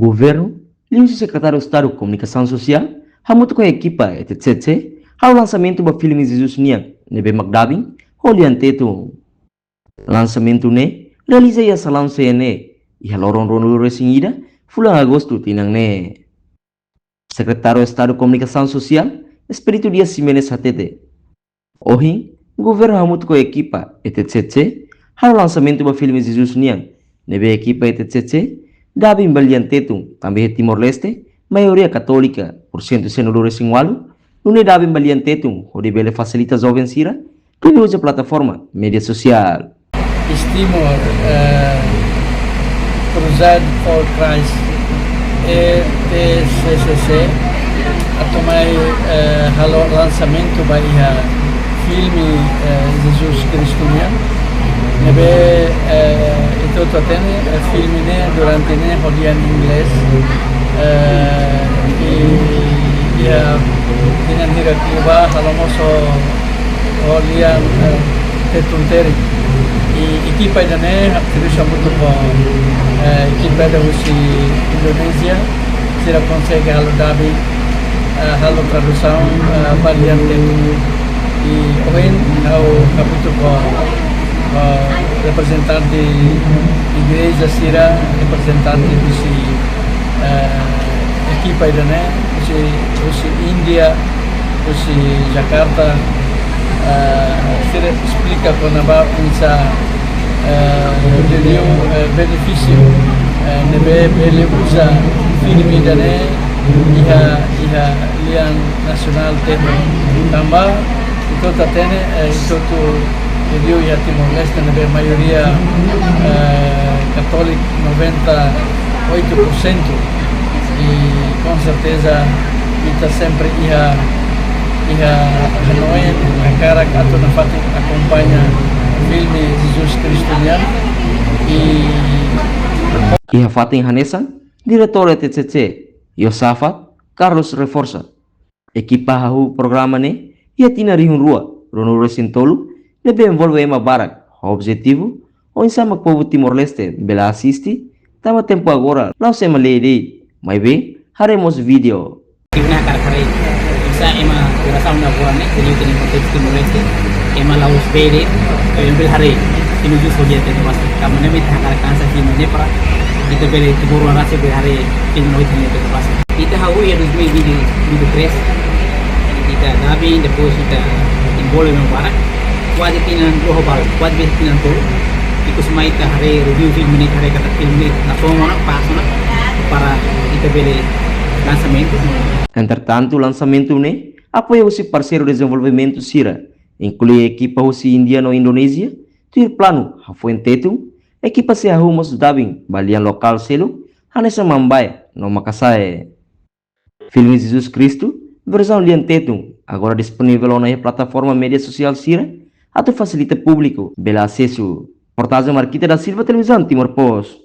governo, o secretário de Estado de Comunicação Social, junto com a equipa etc. ao lançamento do filme Jesus Niang, nebe Magdabin, olhando lançamento ne, realizei a salão CNE, e a loron rono resinida, fulang agosto tinang ne. Secretário de Estado de Comunicação Social, Espírito Dias Ximenes Hatete. Hoje, o governo junto com a equipa etc. ao lançamento do filme Jesus Niang, nebe equipa etc. Dabi Mbalian Tetung, também Timor-Leste, maioria católica, por cento senadores singualo, não é Dabi Mbalian Tetung, onde ele facilita jovens sira, que usa a plataforma mídia social. Timor, Crusade for Christ, ETCCC, atomai halo lançamento bahia filme Jesus Cristo nebe itu totene filme ne durante ne hodian inglês ia dengan hirakiba halomoso holian tetunteri equipa da ne terus muito bom equipa da Indonésia será consegue halo dabi halo tradução balian tetu e hoje ao capítulo representante igreja sira representante usi equipa idane usi India usi Jakarta sira explica konaba insa benefício nebe ele usa filme idane iha lian nasional tema tambah itu tatene itu tu Rio e Timor-Leste, na maioria católica, 98%, e com certeza está sempre a Hanoi, a cara que acompanha o filme Jesus Cristo e a Fatin Hanessa, diretor TCC, Yosafat, Carlos Reforça, equipa o programa ne, e a Tina Rihun Rua, Rono Resintolo, deve envolver uma barak, o objetivo, onde sama povo Timor-Leste bela assiste, tama tempo agora, lá se malei, mas bem, haremos vídeo. Ina cara bisa ema rasa una buana ne, jadi kini konteks Timor-Leste, ema laus bede, embel hari, ini justru dia tadi pasti, kamu ne mit hakar kansa kini ne para, kita bede Timor rasa bede hari, kini noi kini tadi pasti. Kita hawu ya dus me video press, kita nabi, depois kita envolve uma barak. Wajib pinan global, wajib pinan to. Ikus maita hari review film ini hari kata film ini langsung mana pas mana para kita beli lançamento. Entretanto, o lançamento ne apoia o seu parceiro de desenvolvimento Sira, inclui a equipa russa Índia no Indonésia, ter plano Hafuentetu, equipa se arrumos dabing balian lokal selo, hanessa Mambai no Makassar. Filme Jesus Cristo, versão Liantetum, agora disponível na plataforma mídia social Sira. Atau facilita público bela acesso. Portagem Marquita da Silva, Televisão Timor Post.